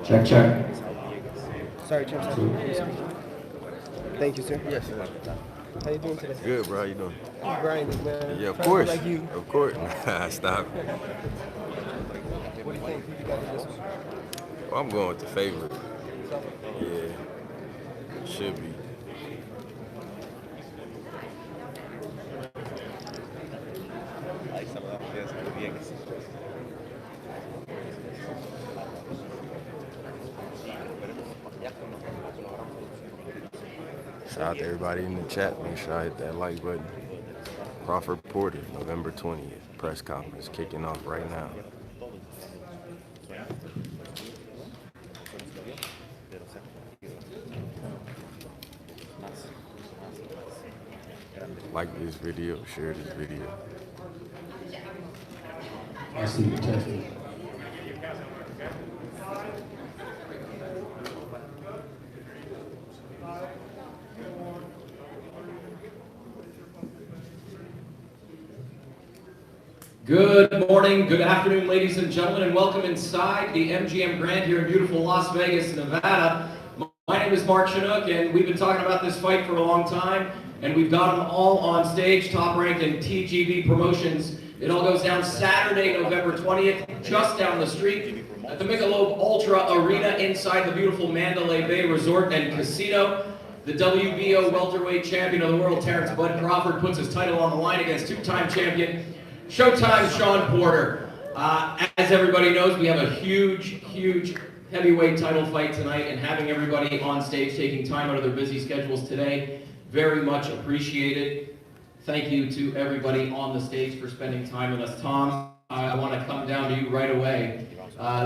Check, check. Sorry, Champs. Thank you, sir. Yes, sir. How you doing today? Good, bro. How you doing? I'm grinding, man. Yeah, of Trying to be course. like you. Of course. Stop. What do you think? Who you got in this one? Well, I'm going with the favorite. Yeah, should be. Shout out to everybody in the chat. Make sure I hit that like button. Crawford Porter, November 20th. Press conference kicking off right now. Like this video, share this video. I see you testing. Good morning, good afternoon, ladies and gentlemen, and welcome inside the MGM Grand here in beautiful Las Vegas, Nevada. My name is Mark Chinook, and we've been talking about this fight for a long time, and we've got them all on stage, Top Rank and TGV Promotions. It all goes down Saturday, November 20th, just down the street at the Michelob Ultra Arena inside the beautiful Mandalay Bay Resort and Casino. The WBO welterweight champion of the world, Terence "Bud" Crawford, puts his title on the line against two-time champion Showtime's Shawn Porter. As everybody knows, we have a huge heavyweight title fight tonight, and having everybody on stage taking time out of their busy schedules today, very much appreciated. Thank you to everybody on the stage for spending time with us. Tom, I want to come down to you right away.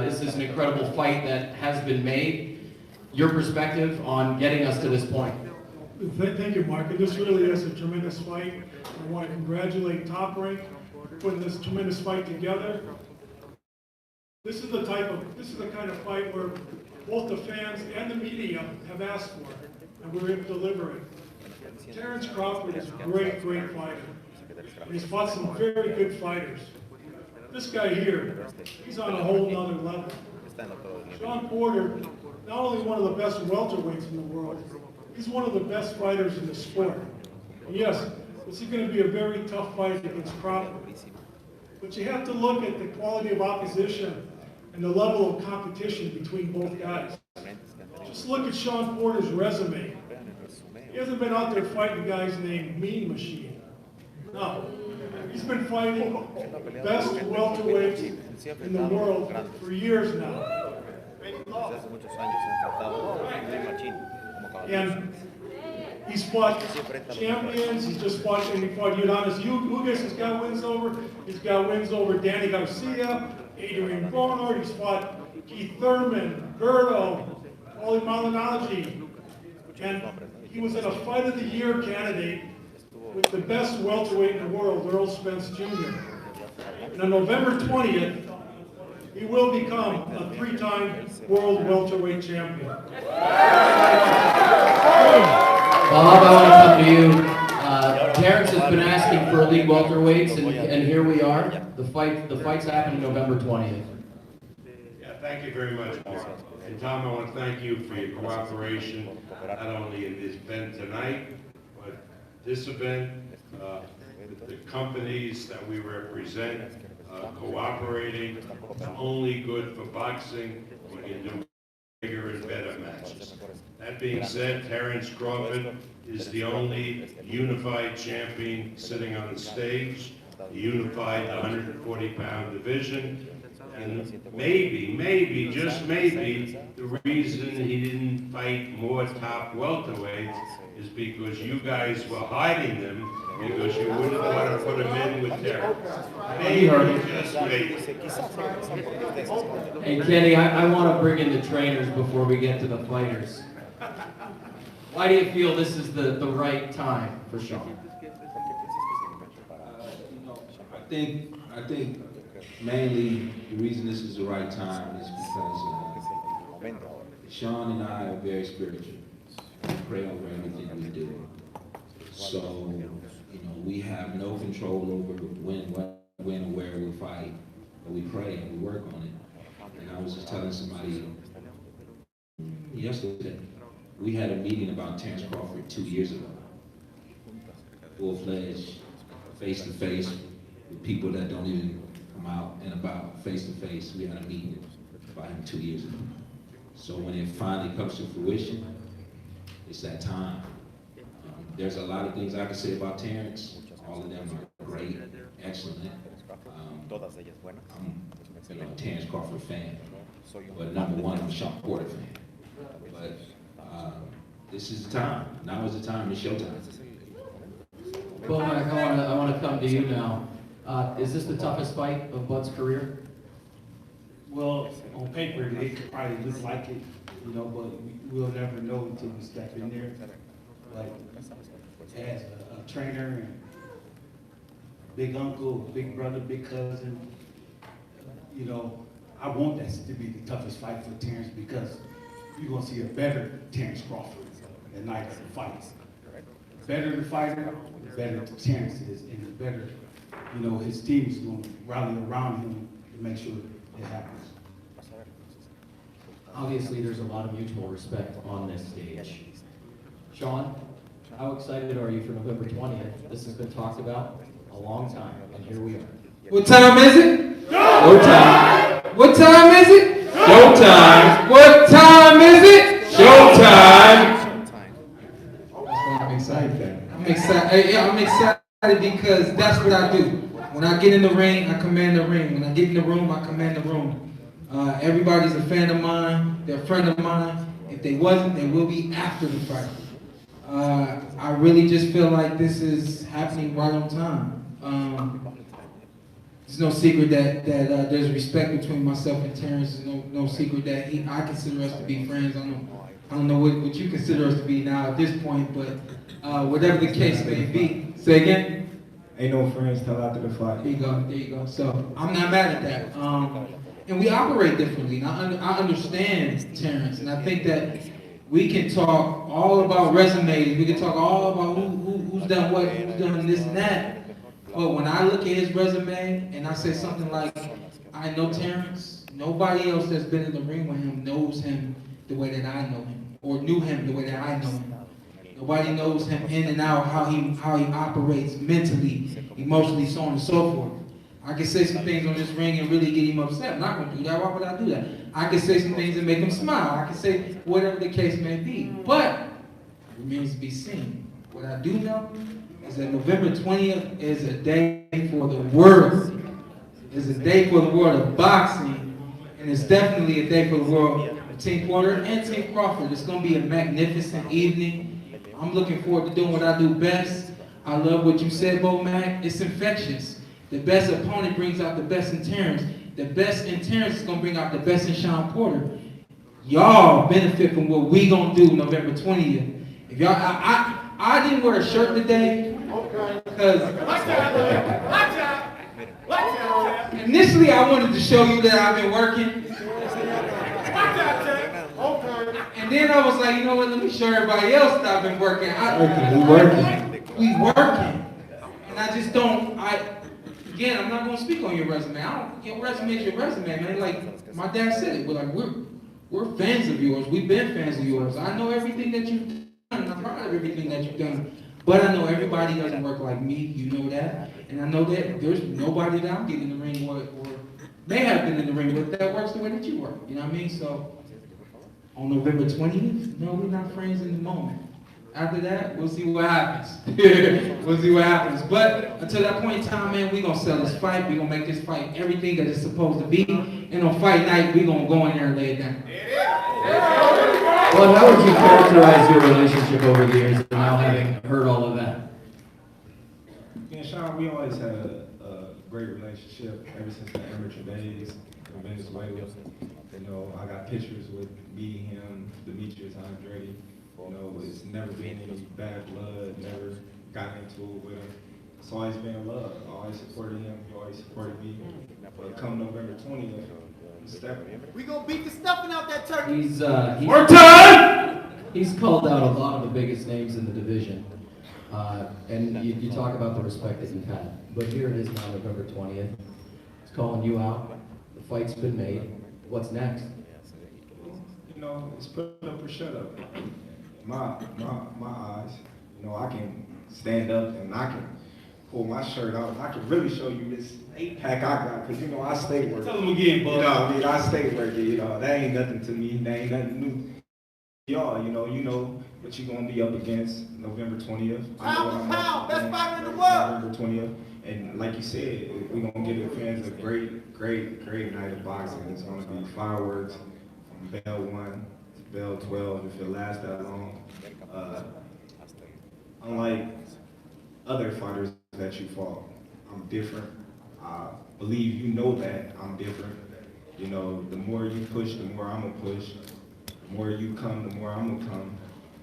This is an incredible fight that has been made. Your perspective on getting us to this point. Thank you, Mark. And this really is a tremendous fight. I want to congratulate Top Rank for putting this tremendous fight together. This is the kind of fight where both the fans and the media have asked for, and we're able to deliver it. Terence Crawford is a great fighter. And he's fought some very good fighters. This guy here, he's on a whole nother level. Shawn Porter, not only one of the best welterweights in the world, he's one of the best fighters in the sport. And yes, this is going to be a very tough fight against Crawford. But you have to look at the quality of opposition and the level of competition between both guys. Just look at Shawn Porter's resume. He hasn't been out there fighting guys named Mean Machine. No. He's been fighting the best welterweights in the world for years now. And he's fought champions, he fought Udonis Ugas, he's got wins over. He's got wins over Danny Garcia, Adrian Bonard, he's fought Keith Thurman, Berto, Oli Malignaggi. And he was in a Fight of the Year candidate with the best welterweight in the world, Earl Spence Jr. And on November 20th, he will become a three-time world welterweight champion. Bob, I want to come to you. Terence has been asking for elite welterweights, and here we are. The fight's happening November 20th. Yeah, thank you very much, Mark. And Tom, I want to thank you for your cooperation, not only in this event tonight, but this event, the companies that we represent, cooperating. It's only good for boxing. We can do bigger and better matches. That being said, Terence Crawford is the only unified champion sitting on the stage. He unified the 140-pound division. And maybe, just maybe, the reason he didn't fight more top welterweights is because you guys were hiding them because you wouldn't want to put them in with Terence. Maybe, just maybe. Hey, Kenny, I want to bring in the trainers before we get to the fighters. Why do you feel this is the right time for Shawn? I think mainly the reason this is the right time is because Shawn and I are very spiritual. We pray over everything we do. So, we have no control over when or where we fight, but we pray and we work on it. And I was just telling somebody yesterday. We had a meeting about Terence Crawford 2 years ago. Full-fledged, face-to-face, with people that don't even come out and about face-to-face. We had a meeting about him 2 years ago. So when it finally comes to fruition, it's that time. There's a lot of things I can say about Terence. All of them are great, excellent. I'm a Terence Crawford fan, but number one, I'm a Shawn Porter fan. But this is the time. Now is the time. It's showtime. Well, Mac, I want to come to you now. Is this the toughest fight of Bud's career? Well, on paper, it could probably look like it, you know, but we'll never know until we step in there. Like, as a trainer and big uncle, big brother, big cousin, you know, I want that to be the toughest fight for Terence because you're going to see a better Terence Crawford the night of the fights. Better the fighter, the better Terence is, and the better, you know, his team is going to rally around him to make sure it happens. Obviously, there's a lot of mutual respect on this stage. Shawn, how excited are you for November 20th? This has been talked about a long time, and here we are. What time is it? Showtime. What time is it? Showtime. What time is it? Showtime. That's why I'm excited. I'm excited. Yeah, I'm excited because that's what I do. When I get in the ring, I command the ring. When I get in the room, I command the room. Everybody's a fan of mine. They're a friend of mine. If they wasn't, they will be after the fight. I really just feel like this is happening right on time. It's no secret that there's respect between myself and Terence. There's no secret that I consider us to be friends. I don't know what you consider us to be now at this point, but whatever the case may be. Say again? Ain't no friends till after the fight. There you go. So I'm not mad at that. And we operate differently. And I understand Terence, and I think that we can talk all about resumes. We can talk all about who's done what, who's done this and that. But when I look at his resume and I say something like, I know Terence, nobody else that's been in the ring with him knows him the way that I know him, or knew him the way that I know him. Nobody knows him in and out, how he operates mentally, emotionally, so on and so forth. I can say some things on this ring and really get him upset. I'm not going to do that. Why would I do that? I can say some things and make him smile. I can say whatever the case may be. But it remains to be seen. What I do know is that November 20th is a day for the world. It's a day for the world of boxing. And it's definitely a day for the world of Team Porter and Team Crawford. It's going to be a magnificent evening. I'm looking forward to doing what I do best. I love what you said, Bo Mac. It's infectious. The best opponent brings out the best in Terence. The best in Terence is going to bring out the best in Shawn Porter. Y'all benefit from what we going to do November 20th. If y'all, I didn't wear a shirt today because initially I wanted to show you that I've been working. And then I was like, you know what, let me show everybody else that I've been working. We working. And I just don't, again, I'm not going to speak on your resume. Your resume is your resume, man. Like my dad said it. We're fans of yours. We've been fans of yours. I know everything that you've done, and I'm proud of everything that you've done. But I know everybody doesn't work like me. You know that. And I know that there's nobody that I'm getting in the ring with or may have been in the ring with that works the way that you work. You know what I mean? So on November 20th, no, we're not friends in the moment. After that, we'll see what happens. We'll see what happens. But until that point in time, man, we're going to sell this fight. We're going to make this fight everything that it's supposed to be. And on fight night, we're going to go in there and lay it down. Well, how would you characterize your relationship over the years, now having heard all of that? Me and Shawn, we always had a great relationship ever since the amateur days in Venezuela. You know, I got pictures with meeting him, Demetrius Andre. You know, it's never been any bad blood, never got into it with him. It's always been love. I always supported him, he always supported me. But come November 20th, I'm stepping. We gonna beat the stuffing out that turkey. He's called out a lot of the biggest names in the division. And you talk about the respect that you've had. But here it is now, November 20th. It's calling you out. The fight's been made. What's next? You know, it's put up or shut up. In my eyes, you know, I can stand up and I can pull my shirt out and I can really show you this 8-pack I got, because, you know, I stay working. Tell them again, bud. You know what I mean? I stay working, you know, that ain't nothing to me, that ain't nothing new. Y'all, you know what you're gonna be up against November 20th. I know what I'm up Best against fighter in the world. November 20th. And like you said, we're gonna give the fans a great night of boxing. It's gonna be fireworks from bell 1 to bell 12 if it lasts that long. Unlike other fighters that you fought, I'm different. I believe you know that I'm different. You know, the more you push, the more I'm gonna push. The more you come, the more I'm gonna come.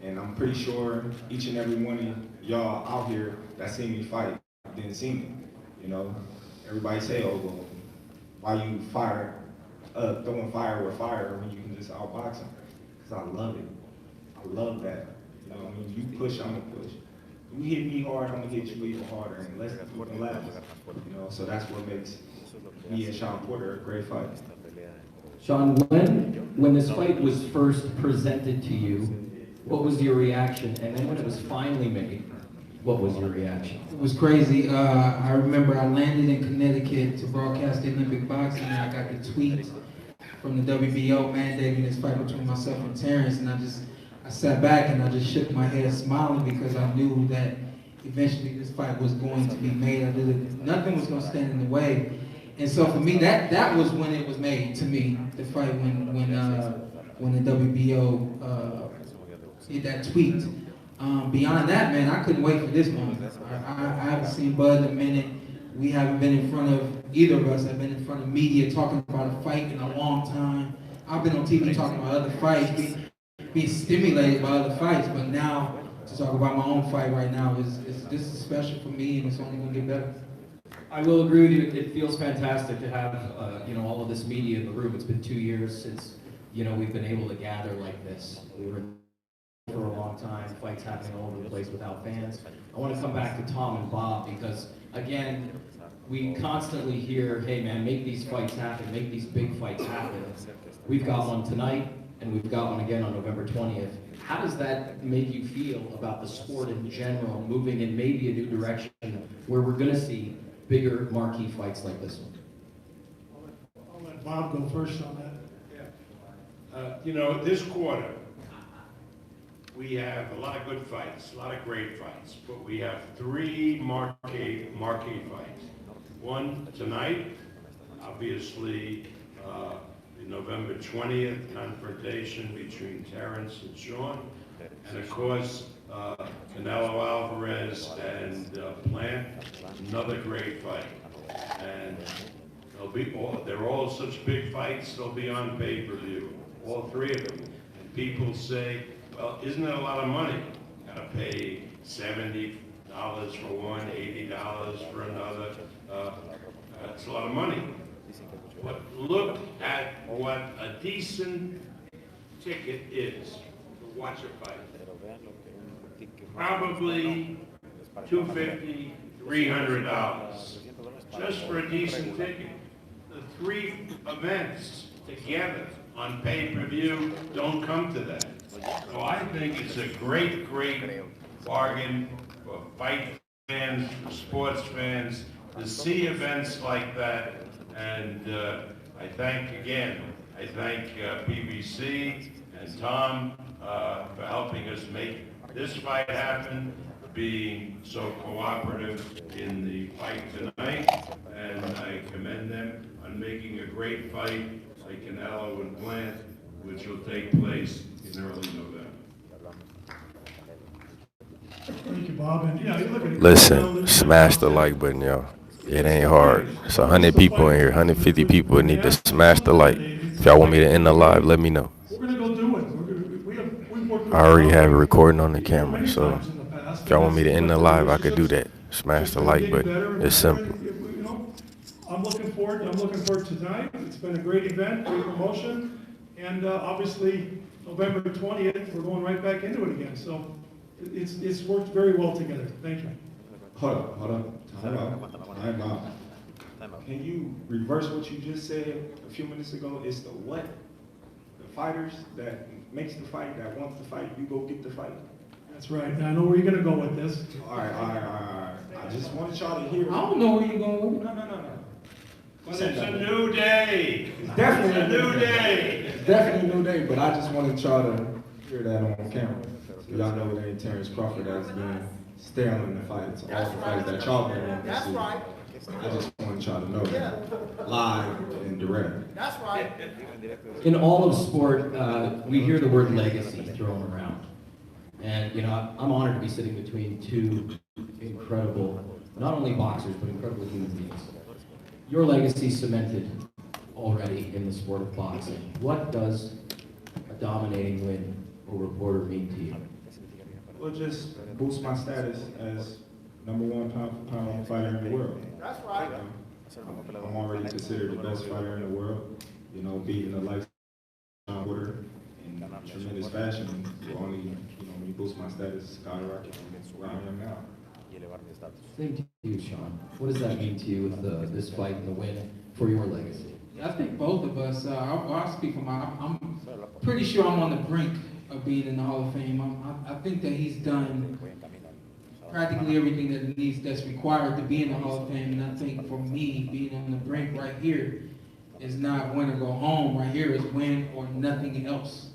And I'm pretty sure each and every one of y'all out here that seen me fight didn't see me. You know, everybody say, oh, well, why you throwing fire with fire when you can just outbox them? Because I love it. I love that. You know, when you push, I'm gonna push. You hit me hard, I'm gonna hit you even harder, and let's keep them last. You know, so that's what makes me and Shawn Porter a great fight. Shawn, when this fight was first presented to you, what was your reaction? And then when it was finally made, what was your reaction? It was crazy. I remember I landed in Connecticut to broadcast the Olympic boxing, and I got the tweet from the WBO mandating this fight between myself and Terence, and I sat back and I just shook my head smiling because I knew that eventually this fight was going to be made. Nothing was going to stand in the way. And so for me, that was when it was made to me, the fight when the WBO did that tweet. Beyond that, man, I couldn't wait for this moment. I haven't seen Bud in a minute. We haven't been in front of, either of us have been in front of media talking about a fight in a long time. I've been on TV talking about other fights, being stimulated by other fights, but now to talk about my own fight right now this is special for me, and it's only gonna get better. I will agree with you. It feels fantastic to have all of this media in the room. It's been 2 years since we've been able to gather like this. We were for a long time, fights happening all over the place without fans. I want to come back to Tom and Bob because again, we constantly hear, hey man, make these fights happen, make these big fights happen. We've got one tonight and we've got one again on November 20th. How does that make you feel about the sport in general, moving in maybe a new direction where we're going to see bigger marquee fights like this one? I'll let Bob go first on that. This quarter, we have a lot of good fights, a lot of great fights, but we have 3 marquee fights. One tonight, obviously, the November 20th confrontation between Terence and Shawn, and of course, Canelo Alvarez and Plant, another great fight. And they're all such big fights, they'll be on pay-per-view, all 3 of them. And people say, well, isn't that a lot of money? Gotta pay $70 for one, $80 for another. That's a lot of money. But look at what a decent ticket is to watch a fight. Probably $250, $300 just for a decent ticket. The 3 events together on pay-per-view don't come to that. So I think it's a great bargain for fight fans, for sports fans, to see events like that. And I thank PBC and Tom for helping us make this fight happen, being so cooperative in the fight tonight. And I commend them on making a great fight like Canelo and Plant, which will take place in early November. Thank you, Bob. And you look at Listen, smash the like button, y'all. It ain't hard. It's 100 people in here, 150 people need to smash the like. If y'all want me to end the live, let me know. We're going to go do it. We've worked I already have it recording on the camera, so if y'all want me to end the live, I could do that. Smash the like button. It's simple. I'm looking forward to tonight. It's been a great event, great promotion, and obviously November 20th, we're going right back into it again. So it's worked very well together. Thank you. Hold on. Time out. Can you reverse what you just said a few minutes ago? It's the what? The fighters that makes the fight, that wants the fight, you go get the fight. That's right. Now I know where you're gonna go with this. All right. I just wanted y'all to hear. I don't know where you're going with it. No. But it's a new day. It's definitely a new day. It's definitely a new day, but I just wanted y'all to hear that on camera. So y'all know it ain't Terence Crawford that's been staring in the fights, all the fights that y'all been in. That's right. I just wanted y'all to know that, live and direct. That's right. In all of sport, we hear the word legacy thrown around. And, you know, I'm honored to be sitting between two incredible, not only boxers, but incredible human beings. Your legacy cemented already in the sport of boxing. What does a dominating win over Porter mean to you? Well, just boost my status as #1 pound-for-pound fighter in the world. That's right. I'm already considered the best fighter in the world. You know, beating the likes of Shawn in tremendous fashion will only, when you boost my status, skyrocket where I am now. Same to you, Shawn. What does that mean to you with this fight and the win for your legacy? I think both of us, I'll speak for I'm pretty sure I'm on the brink of being in the Hall of Fame. I think that he's done practically everything that's required to be in the Hall of Fame, and I think for me, being on the brink right here is not win or go home. Right here is win or nothing else.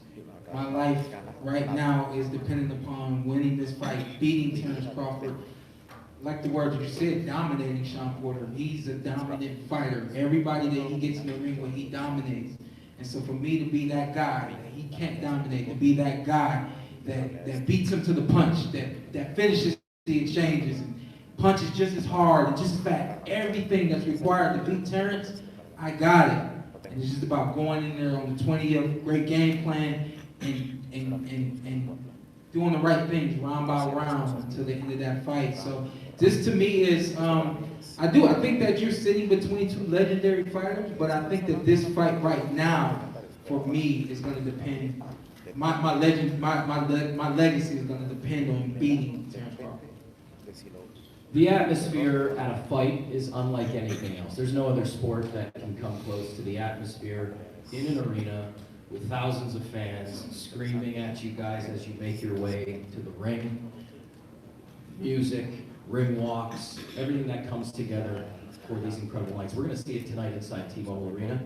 My life right now is dependent upon winning this fight, beating Terence Crawford. Like the words you said, dominating Shawn Porter. He's a dominant fighter. Everybody that he gets in the ring with, he dominates. And so for me to be that guy that he can't dominate, to be that guy that beats him to the punch, that finishes the exchanges, and punches just as hard and just as fast, everything that's required to beat Terence, I got it. And it's just about going in there on the 20th, great game plan, and doing the right things round by round until the end of that fight. So this to me is, I think that you're sitting between two legendary fighters, but I think that this fight right now, for me, is going to depend, my legacy is going to depend on beating Terence Crawford. The atmosphere at a fight is unlike anything else. There's no other sport that can come close to the atmosphere in an arena with thousands of fans screaming at you guys as you make your way to the ring. Music, ring walks, everything that comes together for these incredible nights. We're going to see it tonight inside T-Mobile Arena.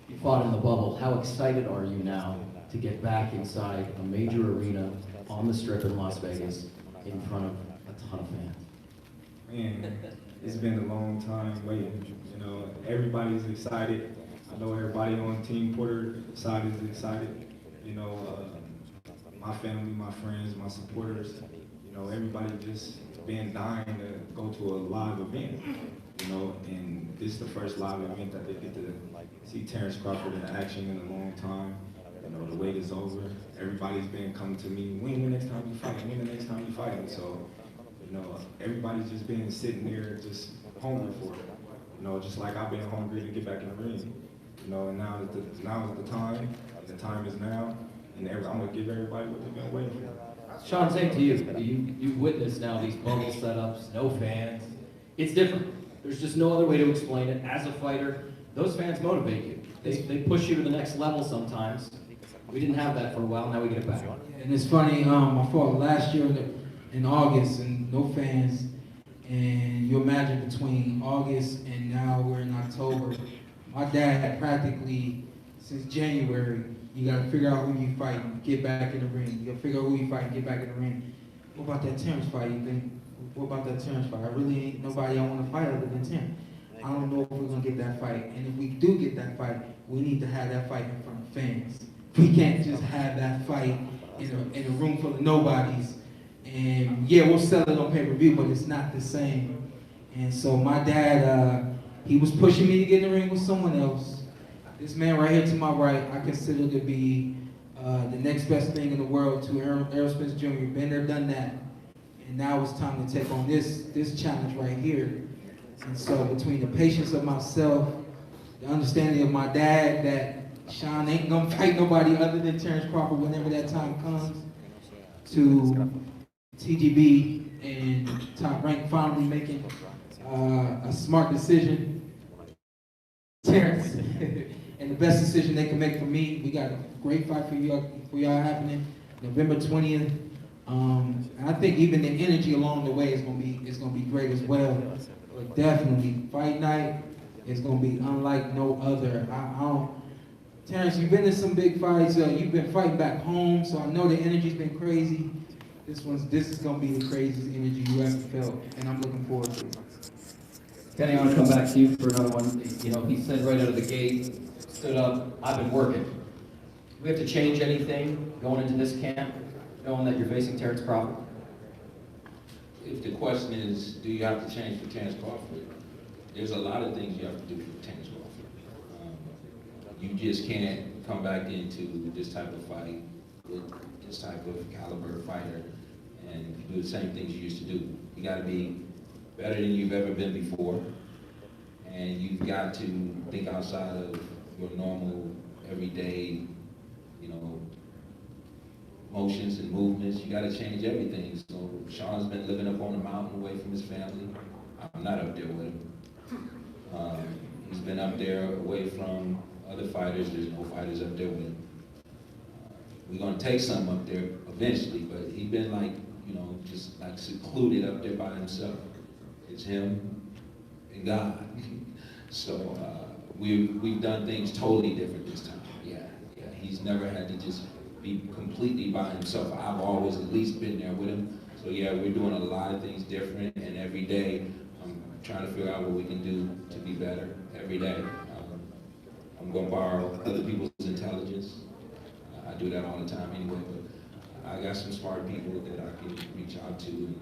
You fought in the bubble. How excited are you now to get back inside a major arena on the Strip in Las Vegas in front of a ton of fans? Man, it's been a long time waiting. You know, everybody's excited. I know everybody on Team Porter side is excited. You know, my family, my friends, my supporters, you know, everybody just been dying to go to a live event. You know, and this is the first live event that they get to see Terence Crawford in action in a long time. You know, the wait is over. Everybody's been coming to me, when the next time you fight, when the next time you fight. So, you know, everybody's just been sitting there just hungry for it. You know, just like I've been hungry to get back in the ring. You know, and now is the time. The time is now, and I'm gonna give everybody what they've been waiting for. Shawn, same to you. You've witnessed now these bubble setups, no fans. It's different. There's just no other way to explain it. As a fighter, those fans motivate you. They push you to the next level sometimes. We didn't have that for a while, now we get it back. And it's funny, I fought last year in August and no fans. And you imagine between August and now we're in October, my dad had practically, since January, you gotta figure out who you fight and get back in the ring. You gotta figure out who you fight and get back in the ring. What about that Terence fight, you think? What about that Terence fight? I really ain't nobody I wanna fight other than Terence. I don't know if we're gonna get that fight. And if we do get that fight, we need to have that fight in front of fans. We can't just have that fight in a room full of nobodies. And yeah, we'll sell it on pay-per-view, but it's not the same. And so my dad, he was pushing me to get in the ring with someone else. This man right here to my right, I consider to be the next best thing in the world to Errol Spence Jr. Been there, done that. And now it's time to take on this challenge right here. And so between the patience of myself, the understanding of my dad that Shawn ain't gonna fight nobody other than Terence Crawford whenever that time comes, to TGB and Top Rank finally making a smart decision, Terence, and the best decision they can make for me. We got a great fight for y'all happening November 20th. And I think even the energy along the way is gonna be great as well. But definitely, fight night is gonna be unlike no other. Terrence, you've been in some big fights. You've been fighting back home, so I know the energy's been crazy. This is gonna be the craziest energy you ever felt, and I'm looking forward to it. Kenny, I want to come back to you for another one. You know, he said right out of the gate, stood up, I've been working. Do we have to change anything going into this camp, knowing that you're facing Terence Crawford? If the question is, do you have to change for Terence Crawford? There's a lot of things you have to do for Terence Crawford. You just can't come back into this type of fight with this type of caliber fighter and do the same things you used to do. You got to be better than you've ever been before, and you've got to think outside of your normal, everyday, you know, motions and movements. You got to change everything. So Shawn's been living up on the mountain away from his family. I'm not up there with him. He's been up there away from other fighters. There's no fighters up there with him. We're gonna take some up there eventually, but he's been like, you know, just like secluded up there by himself. It's him and God. So we've done things totally different this time. Yeah. He's never had to just be completely by himself. I've always at least been there with him. So yeah, we're doing a lot of things different, and every day I'm trying to figure out what we can do to be better every day. I'm gonna borrow other people's intelligence. I do that all the time anyway, but I got some smart people that I can reach out to, and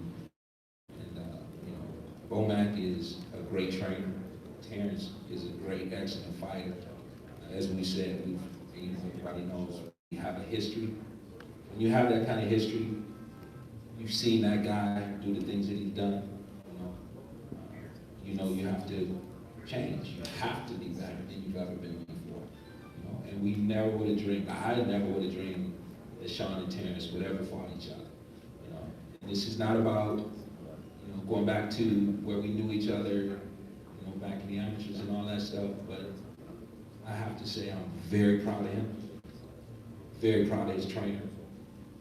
you know, Bomac is a great trainer. Terrence is a great, excellent fighter. As we said, everybody knows we have a history. When you have that kind of history, you've seen that guy do the things that he's done. You know you have to change. You have to be better than you've ever been before. You know, and we never would have dreamed. I never would have dreamed that Shawn and Terrence would ever fight each other. You know, and this is not about going back to where we knew each other, back in the amateurs and all that stuff. But I have to say I'm very proud of him. Very proud of his trainer.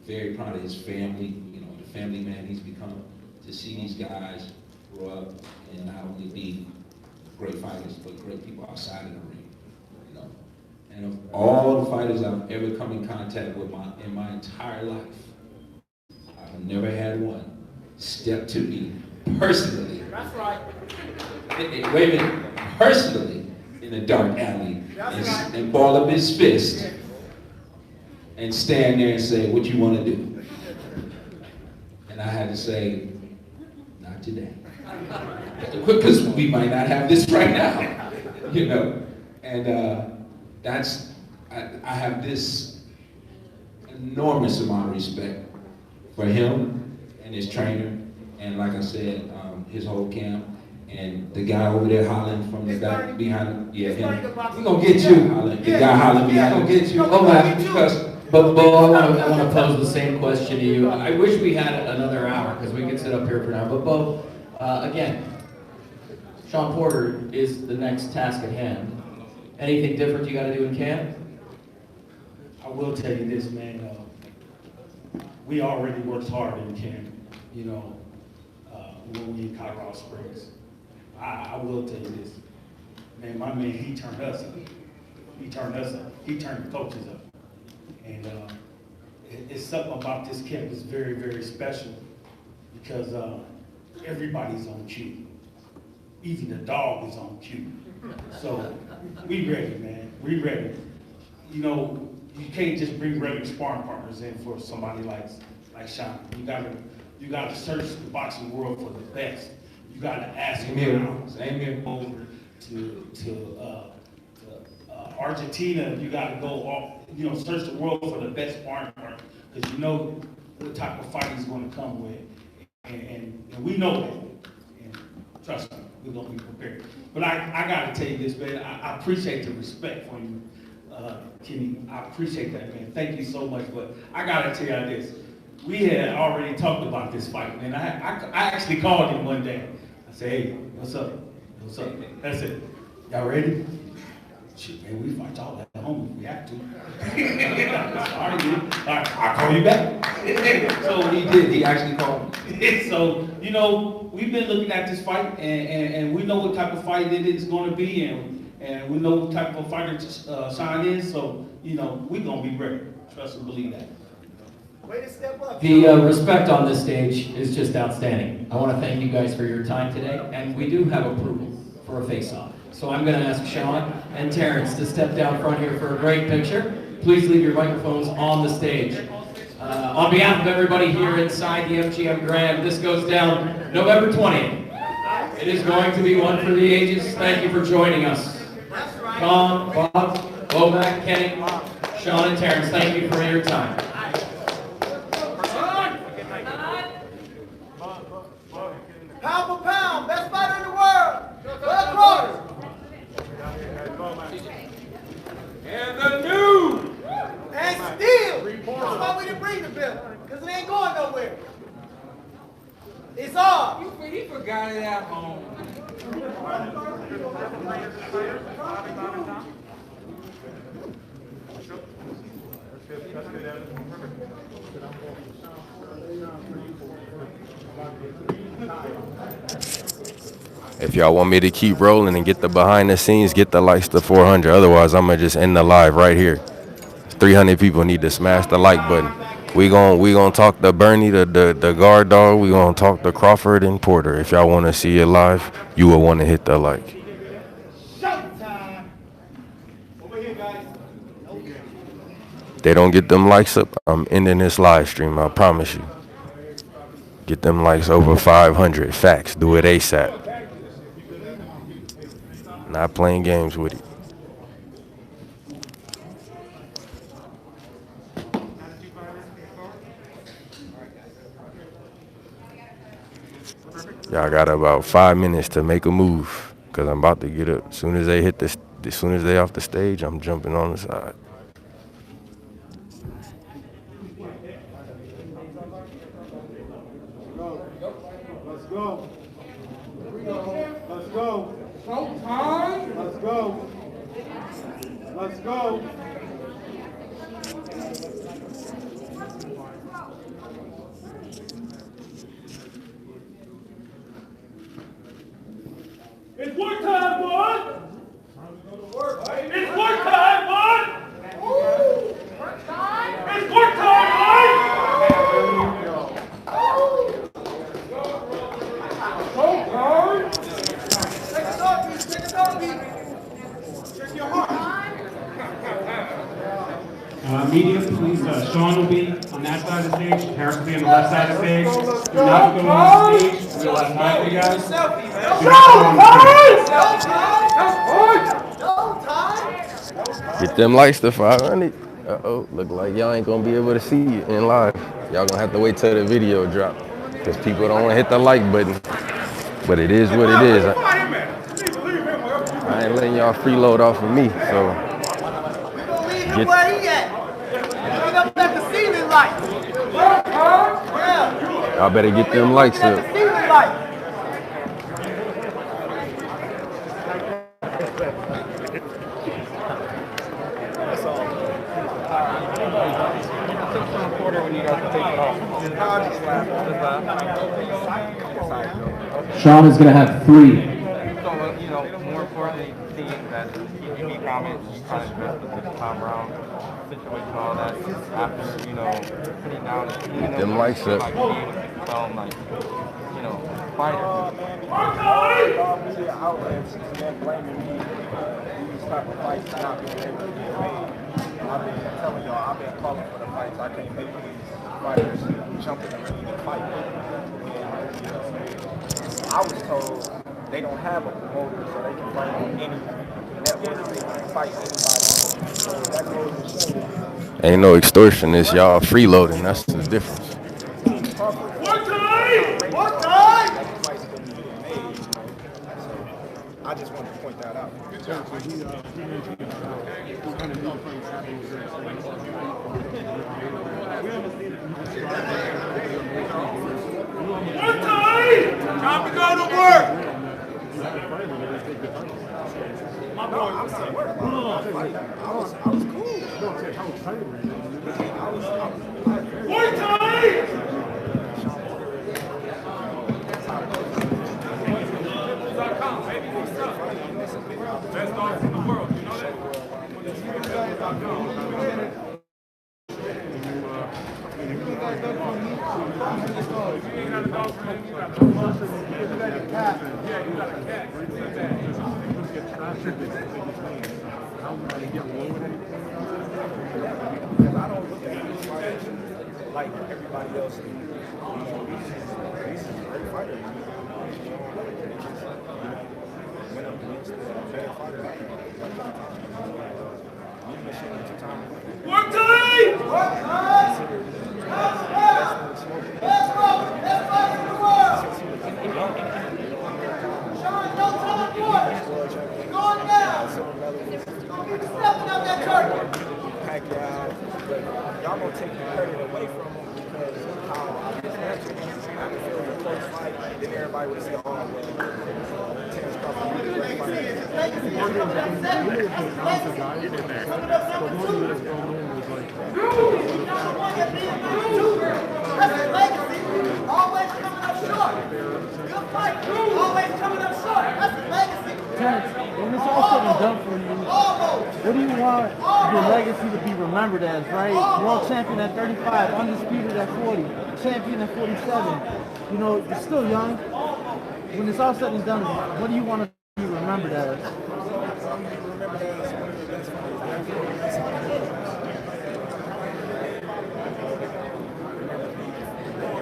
Very proud of his family. You know, the family man he's become. To see these guys grow up and not only be great fighters, but great people outside of the ring. You know, and of all the fighters I've ever come in contact with in my entire life, I've never had one step to me personally. That's right. Wait a minute, personally in a dark alley and ball up his fist and stand there and say, "What you want to do?" And I had to say, "Not today." Because we might not have this right now, you know. And I have this enormous amount of respect for him and his trainer, and like I said, his whole camp, and the guy over there hollering from the back behind. Yeah, him. We're gonna get you. The guy hollering behind. We're gonna get you. Oh man, because. But Bo, I want to pose the same question to you. I wish we had another hour because we could sit up here for an hour. But Bo, again, Shawn Porter is the next task at hand. Anything different you got to do in camp? I will tell you this, man. We already worked hard in camp, you know, when we in Colorado Springs. I will tell you this. Man, my man, he turned us up. He turned us up. He turned the coaches up. And it's something about this camp that's very, very special because everybody's on cue. Even the dog is on cue. So we ready, man. We ready. You know, you can't just bring regular sparring partners in for somebody like Shawn. You gotta search the boxing world for the best. You gotta ask around. Same here. Over to Argentina. You gotta go off. Search the world for the best sparring partner because you know the type of fight he's going to come with, and we know that. And trust me, we're going to be prepared. But I got to tell you this, man. I appreciate the respect for you, Kenny. I appreciate that, man. Thank you so much. But I got to tell you this. We had already talked about this fight, man. I actually called him one day. I said, "Hey, what's up? What's up?" That's it. Y'all ready? Shit, man, we fight y'all at home if we have to. All right, dude. All right, I'll call you back. So He did, he actually called me. so, you know, we've been looking at this fight, and we know what type of fight it is going to be, and we know what type of fighter Shawn is, so, you know, we're going to be ready. Trust and believe that. Way to step up. The respect on this stage is just outstanding. I want to thank you guys for your time today, and we do have approval for a face-off. So I'm going to ask Shawn and Terence to step down front here for a great picture. Please leave your microphones on the stage. On behalf of everybody here inside the MGM Grand, this goes down November 20th. It is going to be one for the ages. Thank you for joining us. Tom, Bob, Bobak, Kenny, Shawn, and Terence, thank you for your time. Pound for pound, best fighter in the world. Terence Crawford. And the new. And still, that's why we didn't bring the bill, because it ain't going nowhere. It's ours. He forgot it at home. If y'all want me to keep rolling and get the behind the scenes, get the likes to 400. Otherwise, I'm gonna just end the live right here. 300 people need to smash the like button. We gonna talk to Bernie, the guard dog. We gonna talk to Crawford and Porter. If y'all want to see it live, you will want to hit the like. Showtime. Over here, guys. If they don't get them likes up, I'm ending this live stream. I promise you. Get them likes over 500. Facts. Do it ASAP. Not playing games with it. Y'all got about 5 minutes to make a move, cause I'm about to get up. As soon as they hit this, as soon as they off the stage, I'm jumping on the side. Let's go. Let's go. Showtime. Let's go. Let's go. It's work time, boy! It's work time, boy! Work time? It's work time, boy! Showtime! Check the dog, check the dog. Check your heart. Media, please, Shawn will be on that side of the stage, Terence will be on the left side of the stage. Do not go on the stage, we'll have time for you guys. Get them likes to 500. Uh-oh, look like y'all ain't gonna be able to see it in live. Y'all gonna have to wait till the video drop, because people don't want to hit the like button. But it is what it is. I ain't letting y'all freeload off of me, so. We gonna leave him where he at. Bring up at the ceiling light. Yeah. Y'all better get them likes At up. the ceiling light. Shawn is going to have 3. You know, more importantly, seeing that you made comments, you kind of addressed the time around situation, all that after, you know, putting down, you know, Them likes up. like being able to become like, you know, fighter. Media outlets and then blaming me these type of fights not being able to get made. I've been telling y'all, I've been calling for the fights. I can't make these fighters jump in the ring and fight. And, you know, I was told they don't have a promoter, so they can fight on any network. They can fight anybody. So that goes to show. Ain't no extortion, it's y'all freeloading. That's the difference. What time? What time? I just wanted to point that out. What time? Time to go to work. No, I'm saying work. Like everybody else, he's a great fighter. Went up against the better fighter. Work time! Work time! Best fighter in the world! Shawn, no time for it! You're going down! You're stepping up that turkey! Pacquiao, but y'all gonna take the credit away from him because of how I feel it was a close fight. Then everybody would say, oh, well, Terence Crawford was a great Always coming up short. Good fight. Always coming up short. That's a legacy. Terence, when it's all said and done for you, what do you want your legacy to be remembered as, right? World champion at 35, undisputed at 40, champion at 47. You know, you're still young. When it's all said and done, what do you want to be remembered as?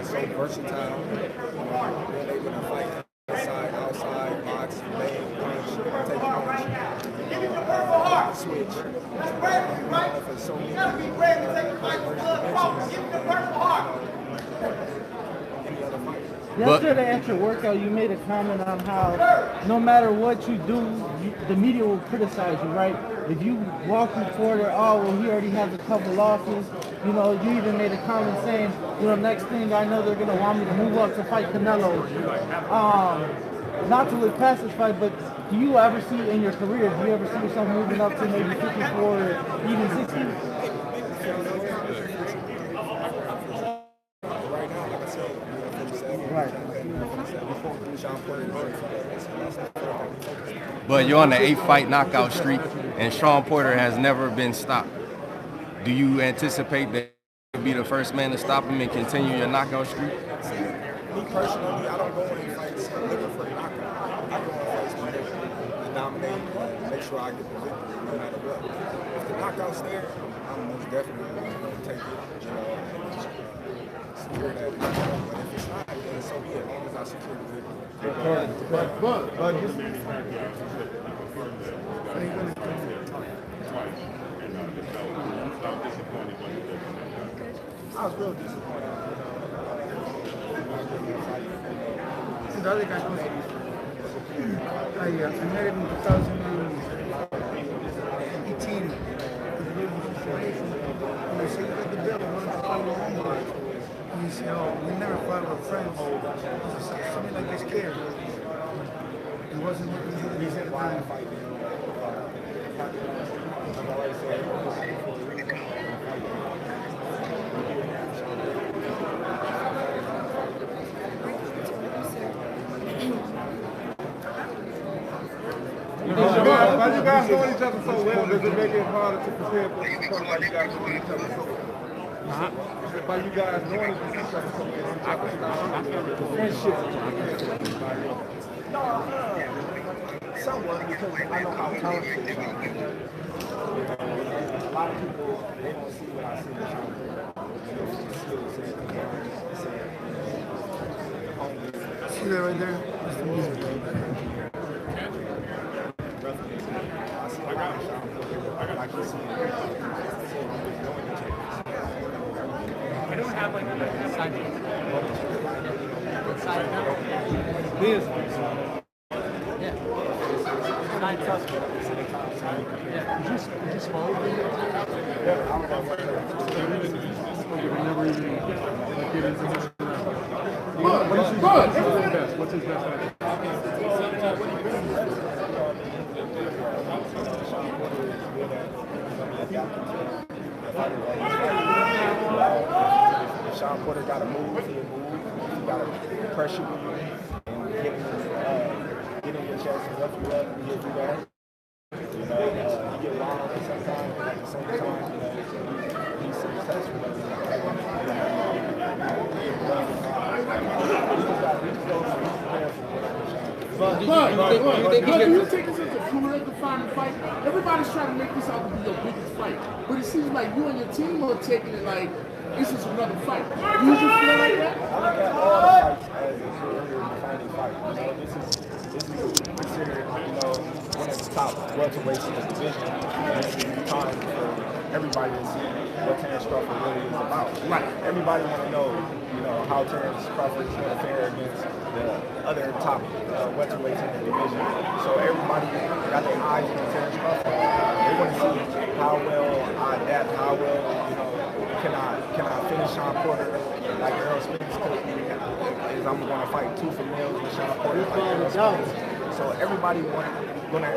So versatile, being able to fight inside, outside, box, leg, punch, take punch, switch. That's bravery, right? You gotta be brave to take the fight for blood Crawford. Give him the Purple Heart. Yesterday at your workout, you made a comment on how no matter what you do, the media will criticize you, right? If you walk reporter, oh, well, he already has a couple losses. You know, you even made a comment saying, you know, next thing I know, they're going to want me to move up to fight Canelo. Not to look past this fight, but do you ever see in your career, do you ever see yourself moving up to maybe 54 or even 60? But you're on the 8-fight knockout streak, and Shawn Porter has never been stopped. Do you anticipate that you'll be the first man to stop him and continue your knockout streak? Me personally, I don't go in fights looking for a knockout. I go in fights to dominate and make sure I get the victory no matter what. If the knockout's there, I'm most definitely going to take it, you know, and secure that. But if it's not, then so be it, as long as I secure the victory. But just I was real disappointed. the other guy was, I met him in 2018. And I said, you got the bill, I wanted to fight with homeboy. And he said, oh, we never fought with friends. He said, something like this scared. It wasn't what he said at the time. Why you guys know each other so well? Does it make it harder to prepare for something you guys know each other so well? By you guys knowing each other so well, friendship. Somewhat, because I know how talented you are. A lot of people, they don't see what I see in the See that right there? That's the music. I don't have like a side yeah. Nine trust. Yeah. Just follow me. Never even get into this. What's his best idea? Sean Porter got to move, he'll move. He got to pressure you and get in your chest and rough you up, and he'll do that. You know, he get wild sometimes, but at the same time, you know, he's successful. But you take this as a career defining fight. Everybody's trying to make this out to be your biggest fight. But it seems like you and your team are taking it like this is another fight. Do you just feel like that? I look at all the fights as a career defining fight. You know, this is considered, you know, one of the top welterweights in the division. And this is time for everybody to see what Terence Crawford really is about. Right. Everybody want to know, you know, how Terence Crawford is going to fare against the other top welterweights in the division. So everybody got their eyes on Terence Crawford. They want to see how well I adapt, how well, you know, can I finish Shawn Porter like Errol Spence could, is I'm going to fight tooth and nails with Shawn Porter like Errol Spence. So everybody going to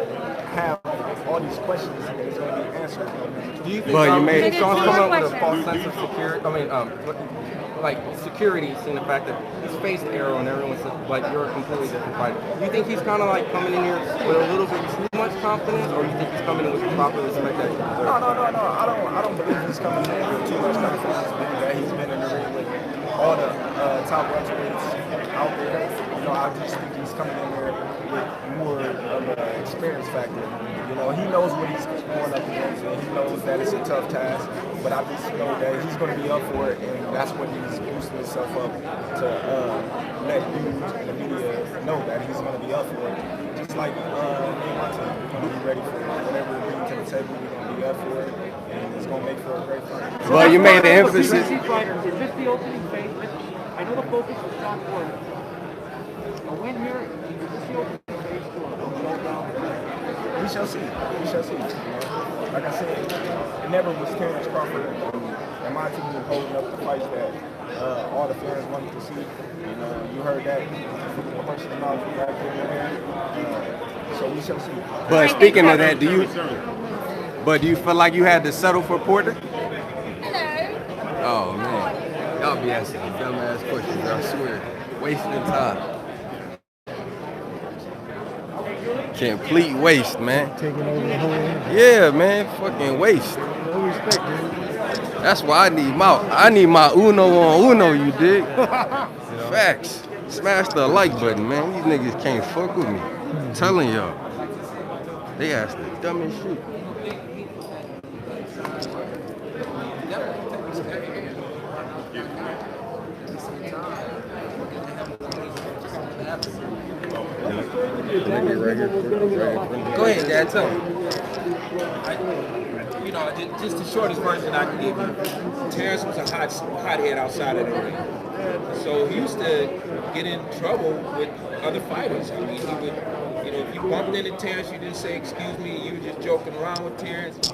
have all these questions that is going to be answered. Do you think But you made Shawn's come up with a false sense of security? I mean, like security, seeing the fact that he's faced Arrow and everyone's like, you're a completely different fighter. Do you think he's kind of like coming in here with a little bit too much confidence, or do you think he's coming in with the proper respect that he deserves? No. I don't believe he's coming in with too much confidence. That he's been in the ring with all the top welterweights out there. You know, I just think he's coming in there with more of an experience factor. You know, he knows what he's going up against, and he knows that it's a tough task. But I just know that he's going to be up for it, and that's when he's boosting himself up to let dudes in the media know that he's going to be up for it. Just like me and my team, we're going to be ready for it. Whatever we bring to the table, we're going to be up for it, and it's going to make for a great fight. Well, you made the emphasis. Is this the opening phase? I know the focus is Shawn Porter. A win here, is this the opening phase to a showdown? We shall see. We shall see. You know? Like I said, it never was Terence Crawford and my team holding up the fights that all the fans wanted to see. You know, you heard that punching them out back there. So we shall see. But speaking of that, do you feel like you had to settle for Porter? Hello. Oh man, y'all be asking dumbass questions. I swear, wasting time. Complete waste, man. Taking over the whole end. Yeah, man, fucking waste. No respect, man. That's why I need my Uno on Uno, you dig? Facts. Smash the like button, man. These niggas can't fuck with me. I'm telling y'all. They asked the dumbest shit. Go ahead, Dad. Tell me. You know, just the shortest version I can give you. Terence was a hothead outside of the ring. So he used to get in trouble with other fighters. I mean, he would, you know, if you bumped into Terence, you didn't say excuse me, you were just joking around with Terence,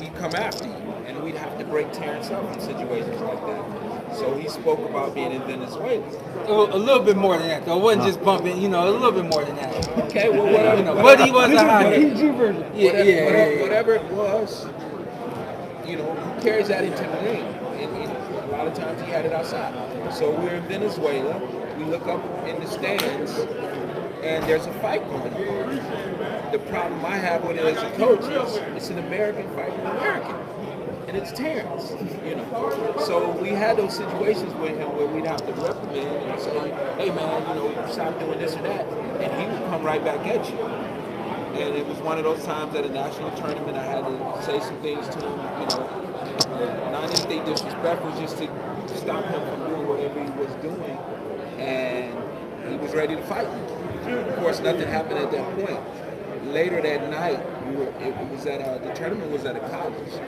he'd come after you. And we'd have to break Terence up in situations like that. So he spoke about being in Venezuela. A little bit more than that, though. It wasn't just bumping, you know, a little bit more than that. Okay, well, whatever. You know, but he was a hothead. PG version. Whatever it was, you know, he carries that into the ring. And a lot of times he had it outside. So we're in Venezuela. We look up in the stands, and there's a fight going on. The problem I have with it as a coach is it's an American fighting an American. And it's Terence, you know. So we had those situations with him where we'd have to reprimand and say, hey man, you know, stop doing this or that. And he would come right back at you. And it was one of those times at a national tournament I had to say some things to him, you know, not anything disrespectful, just to stop him from doing whatever he was doing. And he was ready to fight me. Of course, nothing happened at that point. Later that night, the tournament was at a college.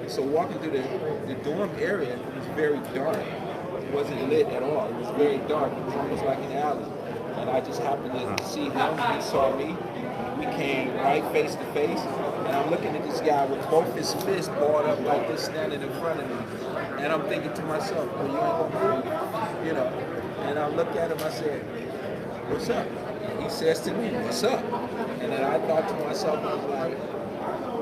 So walking through the dorm area, it was very dark. It wasn't lit at all. It was very dark. It was almost like an alley. And I just happened to see him. He saw me. We came right face to face. And I'm looking at this guy with both his fists balled up like this, standing in front of me. And I'm thinking to myself, well, you ain't gonna move, you know. And I look at him. I said, what's up? And he says to me, what's up? And then I thought to myself, I was like,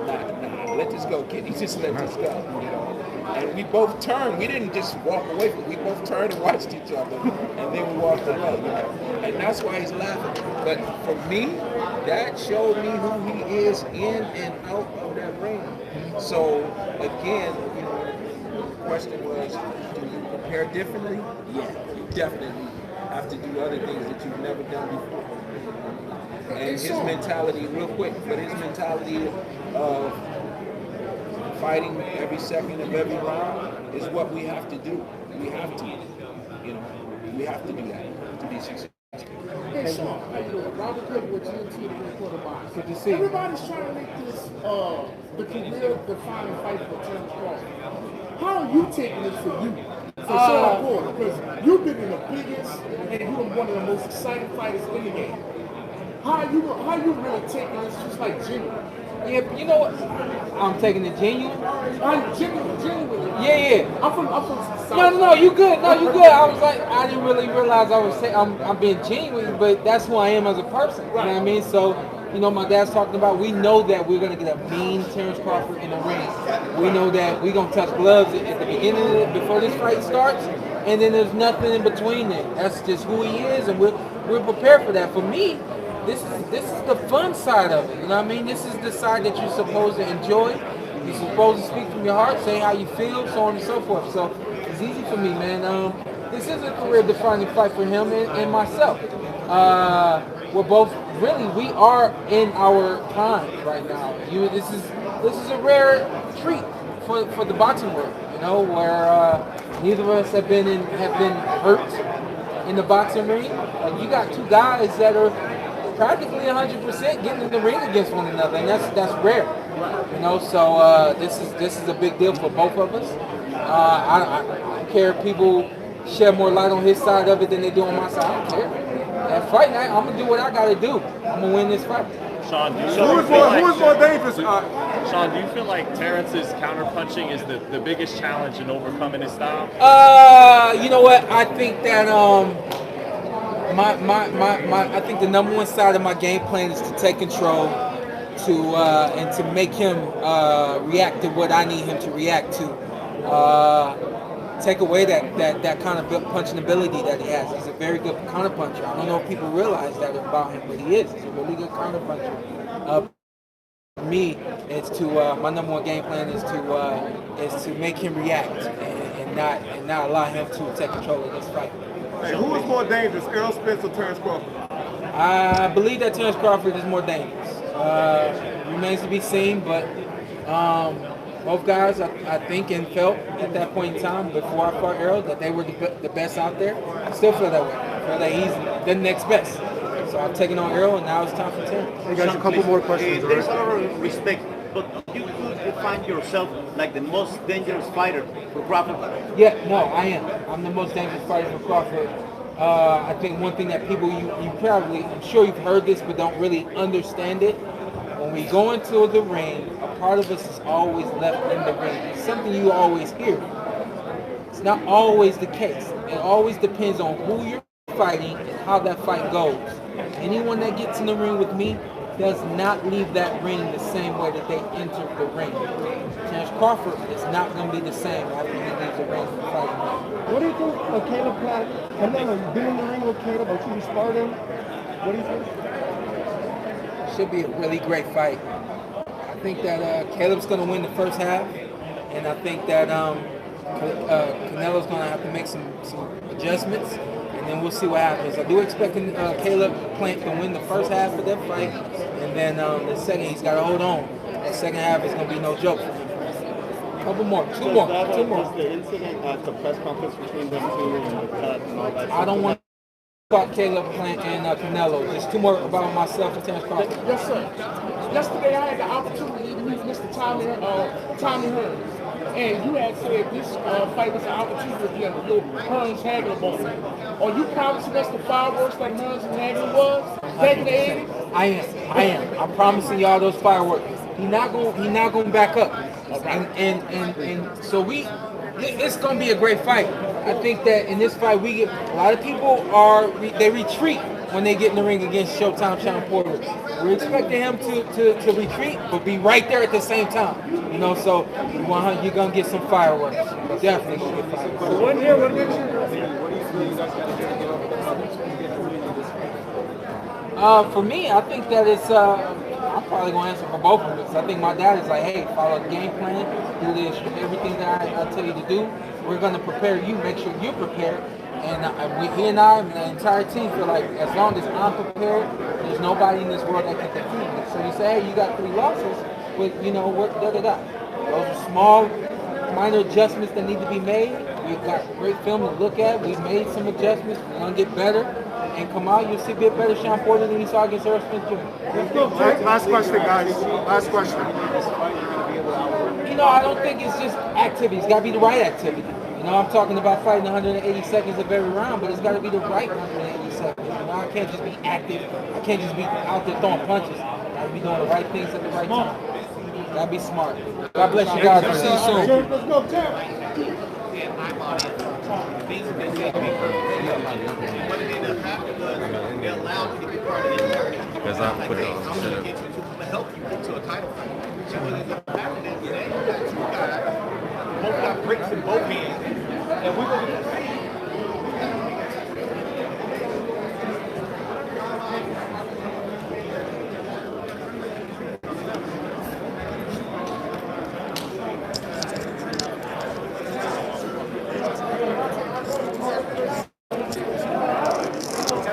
nah, let this go, kid. He just let this go, you know. And we both turned. We didn't just walk away from it. We both turned and watched each other, and then we walked away. You know? And that's why he's laughing. But for me, that showed me who he is in and out of that ring. So again, you know, the question was, do you prepare differently? Yeah, you definitely have to do other things that you've never done before. And his mentality, real quick, but his mentality of fighting every second of every round is what we have to do. We have to, you know, we have to do that to be successful. Hey, Shawn, how you doing? Robert Good with GNT, the reporter box. Good to see you. Everybody's trying to make this the career-defining fight for Terence Crawford. How are you taking this for you? For Shawn Porter, because you've been in the biggest and you're one of the most exciting fighters in the game. How are you really taking this just like genuine? Yeah, you know what? I'm taking it genuine. I'm genuine. Yeah. I'm from South. No, you good. No, you good. I was like, I didn't really realize I was I'm being genuine, but that's who I am as a person. You know what I mean? So, you know, my dad's talking about, we know that we're gonna get a mean Terence Crawford in the ring. We know that we're gonna touch gloves at the beginning of it, before this fight starts, and then there's nothing in between there. That's just who he is, and we're prepared for that. For me, this is the fun side of it. You know what I mean? This is the side that you're supposed to enjoy. You're supposed to speak from your heart, say how you feel, so on and so forth. So it's easy for me, man. This is a career-defining fight for him and myself. We're both we are in our prime right now. This is a rare treat for the boxing world. You know, where neither of us have been hurt in the boxing ring. Like, you got two guys that are practically 100% getting in the ring against one another, and that's rare. You know, so this is a big deal for both of us. I don't care if people shed more light on his side of it than they do on my side. I don't care. That fight night, I'm gonna do what I gotta do. I'm gonna win this fight. Shawn, do you Who is more dangerous? Shawn, do you feel like Terrence's counterpunching is the biggest challenge in overcoming his style? You know what? I think that I think the number one side of my game plan is to take control, and to make him react to what I need him to react to. Take away that kind of punching ability that he has. He's a very good counter puncher. I don't know if people realize that about him, but he is. He's a really good counter puncher. For me, it's to my number one game plan is to make him react and not allow him to take control of this fight. Hey, who is more dangerous, Errol Spence or Terence Crawford? I believe that Terence Crawford is more dangerous. Remains to be seen, but both guys, I think and felt at that point in time before I fought Errol that they were the best out there. I still feel that way. I feel that he's the next best. So I've taken on Errol, and now it's time for Terence. Hey guys, a couple more questions. There's a lot of respect, but you could define yourself like the most dangerous fighter for Crawford. Yeah, no, I am. I'm the most dangerous fighter for Crawford. I think one thing that people, you probably, I'm sure you've heard this, but don't really understand it. When we go into the ring, a part of us is always left in the ring. It's something you always hear. It's not always the case. It always depends on who you're fighting and how that fight goes. Anyone that gets in the ring with me does not leave that ring the same way that they entered the ring. Terence Crawford is not going to be the same after he leaves the ring from fighting. What do you think of Caleb Platt? Canelo, you've been in the ring with Caleb, but you sparred him. What do you think? Should be a really great fight. I think that Caleb's going to win the first half, and I think that Canelo's going to have to make some adjustments, and then we'll see what happens. I do expect Caleb Plant to win the first half of that fight, and then the second, he's got to hold on. The second half is going to be no joke. Couple more, two more. Was the incident at the press conference between them two and the cut and all that? I don't want to talk Caleb Plant and Canelo. Just two more about myself and Terence Crawford. Yes, sir. Yesterday I had the opportunity to meet Mr. Tommy Hearns. And you had said this fight was an opportunity to be a little Hearns-Hagler moment. Are you promising us the fireworks like Hearns and Hagler was back in the 80s? I am. I'm promising y'all those fireworks. He's not going to back up. And so it's going to be a great fight. I think that in this fight, we get a lot of people they retreat when they get in the ring against Showtime Shawn Porter. We're expecting him to retreat, but be right there at the same time. You know, so you're gonna get some fireworks. Definitely gonna get fireworks. So one year, what next year? For me, I think that it's. I'm probably gonna answer for both of us. I think my dad is like, hey, follow the game plan, do this, everything that I tell you to do. We're gonna prepare you, make sure you're prepared. And he and I, and the entire team feel like as long as I'm prepared, there's nobody in this world that can defeat me. So you say, hey, you got 3 losses, but you know what? Those are small, minor adjustments that need to be made. We've got great film to look at. We've made some adjustments. We're gonna get better. And come out, you'll see a bit better Shawn Porter than you saw against Earl Smith Jr. Last question, guys. Last question. You know, I don't think it's just activity. It's got to be the right activity. You know, I'm talking about fighting 180 seconds of every round, but it's got to be the right 180 seconds. You know, I can't just be active. I can't just be out there throwing punches. I got to be doing the right things at the right time. Got to be smart. God bless you guys. I'll see you soon. Let's go, Terrence. Because I'm putting on set up. Help you get to a title fight. So what ends up happening today, you got 2 guys, both got bricks in both hands, and we're going to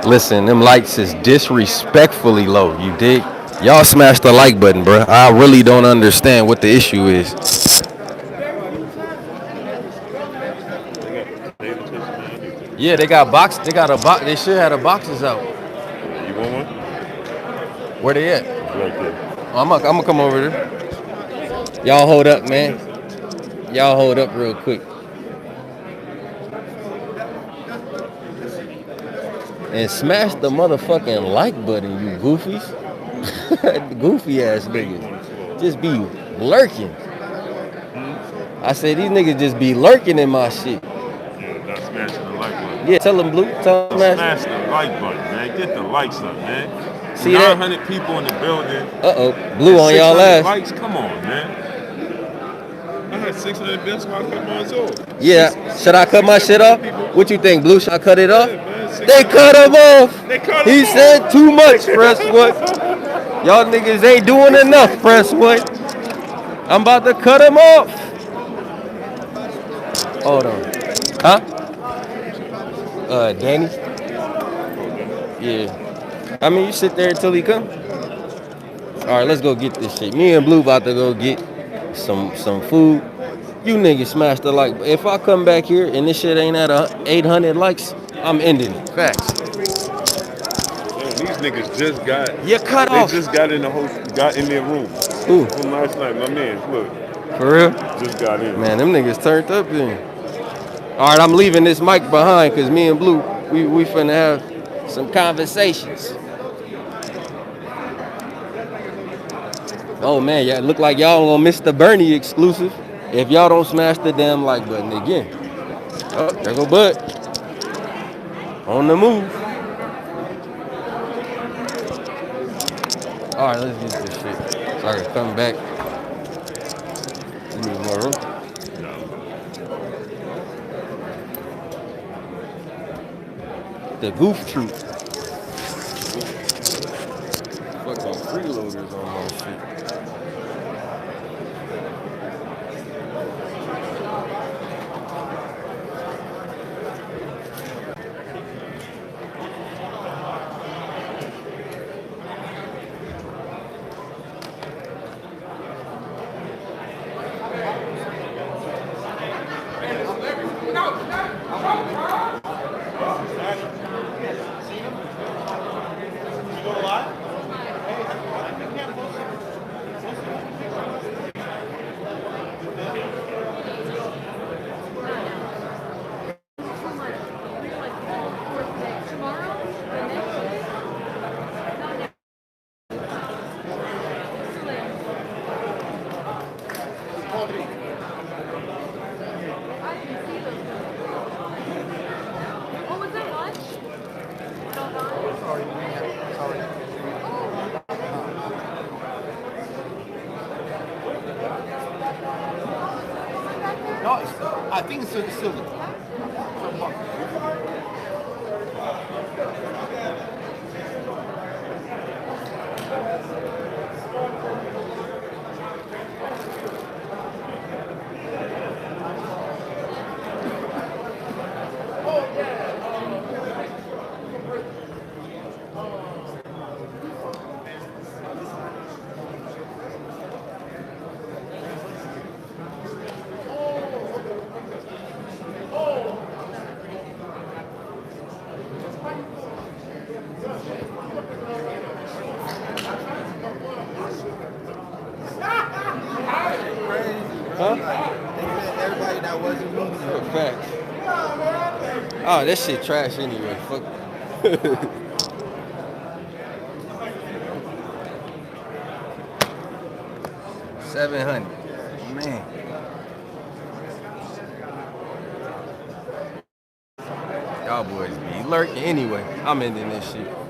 Listen, them likes is disrespectfully low. You dig? Y'all smash the like button, bro. I really don't understand what the issue is. Yeah, they got box. They got a box. They should have the boxes out. You want one? Where they at? Right there. I'm gonna come over there. Y'all hold up, man. Y'all hold up real quick. And smash the motherfucking like button, you goofies. Goofy ass niggas. Just be lurking. I said these niggas just be lurking in my shit. Yeah, not smashing the like button. Yeah, tell them Blue. Tell them smash the like button, man. Get the likes up, man. See that? 900 people in the building. Blue on y'all ass. Likes, come on, man. I had 600 bets while I cut mine off. Yeah, should I cut my shit off? What you think, Blue? Should I cut it off? They cut him off. He said too much, Presswood. Y'all niggas ain't doing enough, Presswood. I'm about to cut him off. Hold on. Huh? Danny? Yeah. I mean, you sit there until he come. All right, let's go get this shit. Me and Blue about to go get some food. You niggas smash the like. If I come back here and this shit ain't at 800 likes, I'm ending it. Facts. Man, these niggas just got. You cut off. They just got in their room. Who? From last night, my man. Look. For real? Just got in. Man, them niggas turned up then. All right, I'm leaving this mic behind because me and Blue, we finna have some conversations. Oh man, yeah, look like y'all gonna miss the Bernie exclusive if y'all don't smash the damn like button again. Oh, there go Bud. On the move. All right, let's get this shit. So I can come back. Give me more room. The Goof Troop. Fucking freeloaders on my shit. think it's silly. Huh? Everybody that wasn't moving. Facts. Oh, that shit trash anyway. Fuck. 700. Man. Y'all boys be lurking anyway. I'm ending this shit.